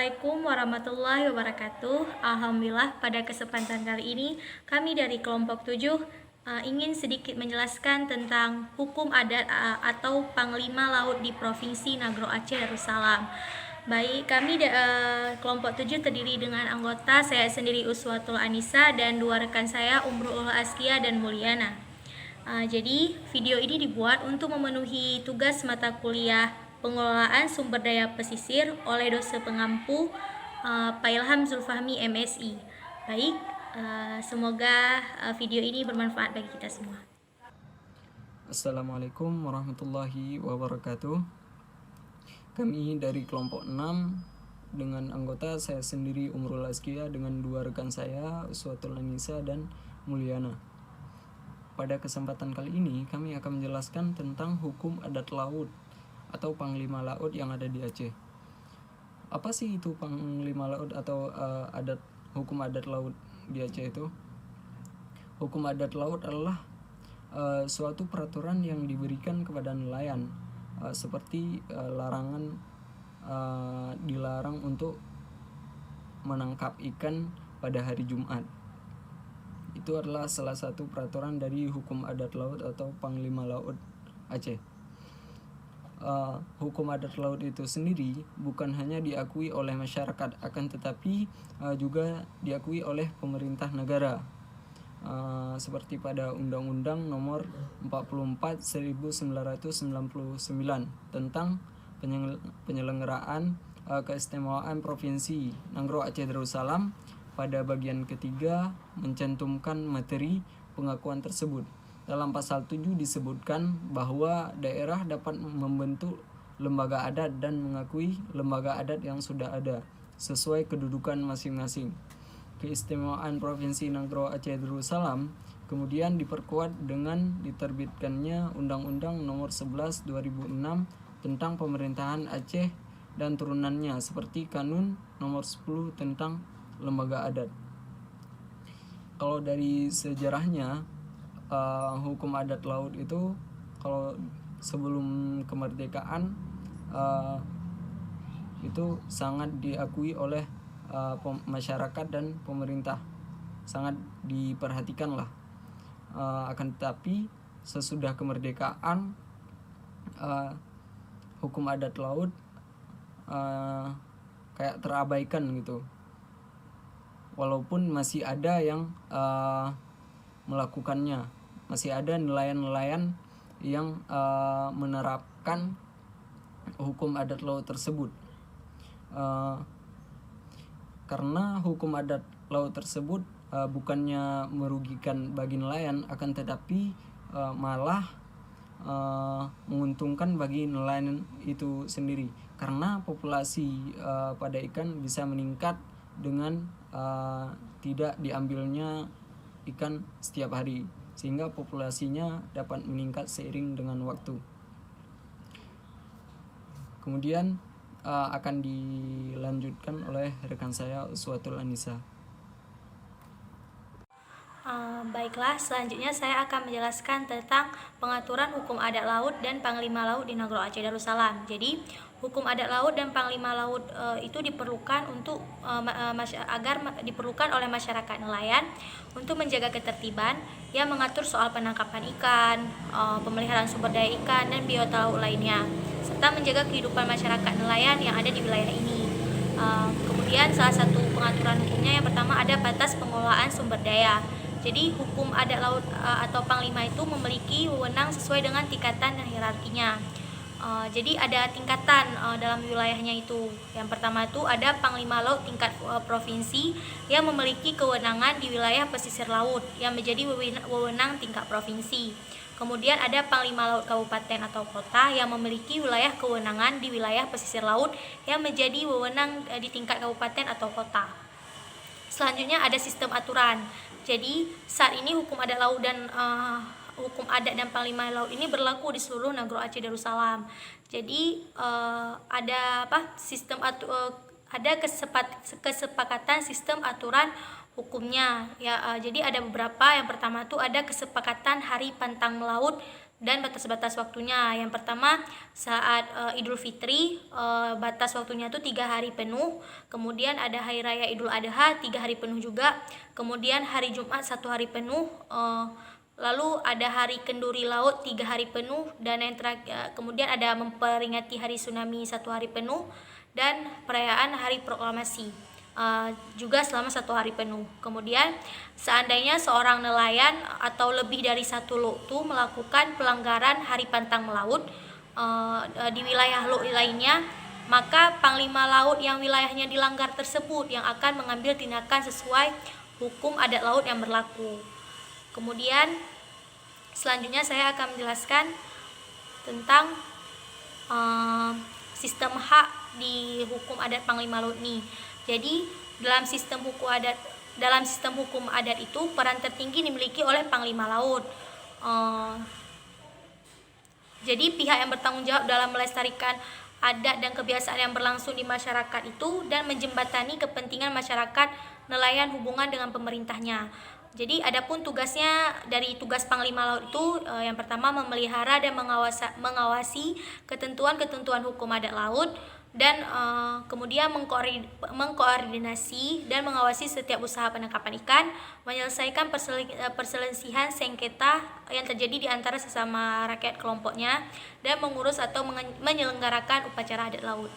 Assalamualaikum warahmatullahi wabarakatuh. Alhamdulillah pada kesempatan kali ini kami dari kelompok 7 ingin sedikit menjelaskan tentang hukum adat atau Panglima Laut di Provinsi Nagro Aceh Darussalam. Baik, kami kelompok 7 terdiri dengan anggota saya sendiri Uswatul Anisa dan dua rekan saya Umrul Askia dan Mulyana. Jadi video ini dibuat untuk memenuhi tugas mata kuliah pengelolaan sumber daya pesisir oleh dosen pengampu Pak Ilham Zulfahmi MSI. Baik, semoga video ini bermanfaat bagi kita semua. Assalamualaikum warahmatullahi wabarakatuh. Kami dari kelompok 6 dengan anggota saya sendiri Umrul Askia dengan dua rekan saya Uswatul Anisa dan Mulyana. Pada kesempatan kali ini kami akan menjelaskan tentang hukum adat laut atau Panglima Laut yang ada di Aceh. Apa sih itu Panglima Laut atau hukum adat laut di Aceh itu? Hukum adat laut adalah suatu peraturan yang diberikan kepada nelayan, seperti larangan dilarang untuk menangkap ikan pada hari Jumat. Itu adalah salah satu peraturan dari hukum adat laut atau Panglima Laut Aceh. Hukum adat laut itu sendiri bukan hanya diakui oleh masyarakat, akan tetapi juga diakui oleh pemerintah negara, seperti pada Undang-Undang Nomor 44 1999 tentang penyelenggaraan keistimewaan Provinsi Nagro Aceh Darussalam. Pada bagian ketiga mencantumkan materi pengakuan tersebut. Dalam pasal 7 disebutkan bahwa daerah dapat membentuk lembaga adat dan mengakui lembaga adat yang sudah ada sesuai kedudukan masing-masing. Keistimewaan Provinsi Nagro Aceh Darussalam kemudian diperkuat dengan diterbitkannya Undang-Undang Nomor 11 2006 tentang pemerintahan Aceh dan turunannya, seperti Kanun Nomor 10 tentang lembaga adat. Kalau dari sejarahnya, hukum adat laut itu kalau sebelum kemerdekaan itu sangat diakui oleh masyarakat dan pemerintah, sangat diperhatikan lah. Akan tetapi sesudah kemerdekaan hukum adat laut kayak terabaikan gitu, walaupun masih ada yang melakukannya, masih ada nelayan-nelayan yang menerapkan hukum adat laut tersebut. Karena hukum adat laut tersebut bukannya merugikan bagi nelayan, akan tetapi malah menguntungkan bagi nelayan itu sendiri, karena populasi pada ikan bisa meningkat dengan tidak diambilnya ikan setiap hari, sehingga populasinya dapat meningkat seiring dengan waktu. Kemudian akan dilanjutkan oleh rekan saya Uswatul Anisa. Baiklah, selanjutnya saya akan menjelaskan tentang pengaturan hukum adat laut dan Panglima Laut di Nagro Aceh Darussalam. Jadi, hukum adat laut dan Panglima Laut itu diperlukan untuk diperlukan oleh masyarakat nelayan untuk menjaga ketertiban yang mengatur soal penangkapan ikan, pemeliharaan sumber daya ikan dan biota laut lainnya, serta menjaga kehidupan masyarakat nelayan yang ada di wilayah ini. Kemudian salah satu pengaturan hukumnya yang pertama ada batas pengelolaan sumber daya. Jadi hukum adat laut atau Panglima itu memiliki wewenang sesuai dengan tingkatan dan hierarkinya. Jadi ada tingkatan dalam wilayahnya itu. Yang pertama itu ada Panglima Laut tingkat provinsi yang memiliki kewenangan di wilayah pesisir laut yang menjadi wewenang tingkat provinsi. Kemudian ada Panglima Laut kabupaten atau kota yang memiliki wilayah kewenangan di wilayah pesisir laut yang menjadi wewenang di tingkat kabupaten atau kota. Selanjutnya ada sistem aturan. Jadi saat ini hukum adat laut dan hukum adat dan Panglima Laut ini berlaku di seluruh Nagro Aceh Darussalam. Jadi ada kesepakatan sistem aturan hukumnya ya. Jadi ada beberapa. Yang pertama itu ada kesepakatan hari pantang melaut dan batas-batas waktunya. Yang pertama saat Idul Fitri, batas waktunya itu 3 hari penuh. Kemudian ada hari raya Idul Adha 3 hari penuh juga. Kemudian hari Jumat 1 hari penuh. Lalu ada hari kenduri laut 3 hari penuh, dan yang terakhir, kemudian ada memperingati hari tsunami 1 hari penuh, dan perayaan hari proklamasi juga selama 1 hari penuh. Kemudian seandainya seorang nelayan atau lebih dari 1 LUT melakukan pelanggaran hari pantang melaut di wilayah LUT lainnya, maka Panglima Laut yang wilayahnya dilanggar tersebut yang akan mengambil tindakan sesuai hukum adat laut yang berlaku. Kemudian selanjutnya saya akan menjelaskan tentang sistem hak di hukum adat Panglima Laut nih. Jadi dalam sistem hukum adat itu peran tertinggi dimiliki oleh Panglima Laut. Jadi pihak yang bertanggung jawab dalam melestarikan adat dan kebiasaan yang berlangsung di masyarakat itu dan menjembatani kepentingan masyarakat nelayan hubungan dengan pemerintahnya. Jadi adapun tugasnya dari tugas Panglima Laut itu yang pertama memelihara dan mengawasi ketentuan-ketentuan hukum adat laut, dan kemudian mengkoordinasi dan mengawasi setiap usaha penangkapan ikan, menyelesaikan perselisihan sengketa yang terjadi di antara sesama rakyat kelompoknya, dan mengurus atau menyelenggarakan upacara adat laut.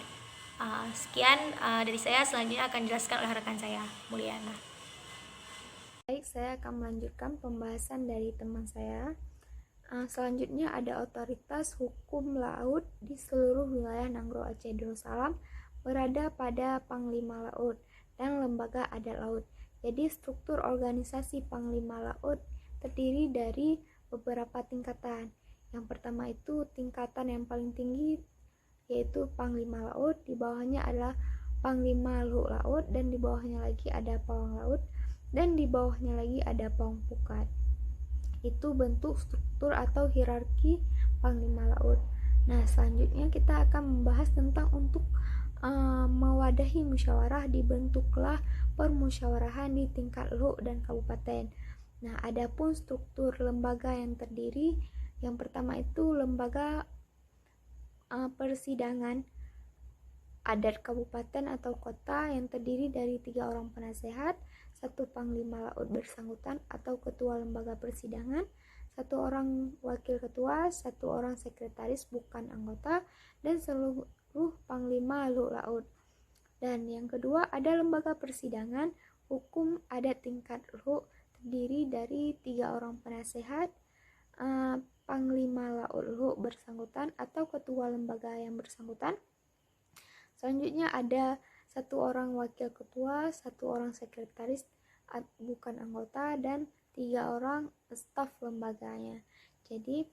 Sekian dari saya, selanjutnya akan dijelaskan oleh rekan saya, Mulyana. Baik, saya akan melanjutkan pembahasan dari teman saya. Selanjutnya ada otoritas hukum laut di seluruh wilayah Nanggro Aceh Darussalam berada pada Panglima Laut dan Lembaga Adat Laut. Jadi struktur organisasi Panglima Laut terdiri dari beberapa tingkatan. Yang pertama itu tingkatan yang paling tinggi yaitu Panglima Laut, di bawahnya adalah Panglima Luhuk Laut, dan di bawahnya lagi ada Pawang Laut, dan di bawahnya lagi ada Pawang Pukat. Itu bentuk struktur atau hierarki Panglima Laut. Nah, selanjutnya kita akan membahas tentang untuk mewadahi musyawarah, dibentuklah permusyawarahan di tingkat LUT dan kabupaten. Nah, adapun struktur lembaga yang terdiri, yang pertama itu lembaga persidangan adat kabupaten atau kota yang terdiri dari 3 orang penasehat, 1 Panglima Laut bersangkutan atau ketua lembaga persidangan, 1 orang wakil ketua, 1 orang sekretaris bukan anggota, dan seluruh Panglima Laut. Dan yang kedua ada lembaga persidangan hukum adat tingkat LUT terdiri dari 3 orang penasehat, Panglima Laut LUT bersangkutan atau ketua lembaga yang bersangkutan. Selanjutnya ada 1 orang wakil ketua, 1 orang sekretaris bukan anggota, dan 3 orang staf lembaganya. Jadi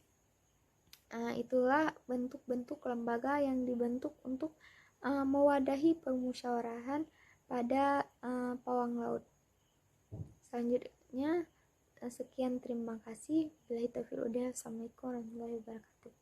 itulah bentuk-bentuk lembaga yang dibentuk untuk mewadahi permusyawarahan pada Pawang Laut. Selanjutnya sekian, terima kasih. Billahi taufiq wal hidayah. Assalamualaikum warahmatullahi wabarakatuh.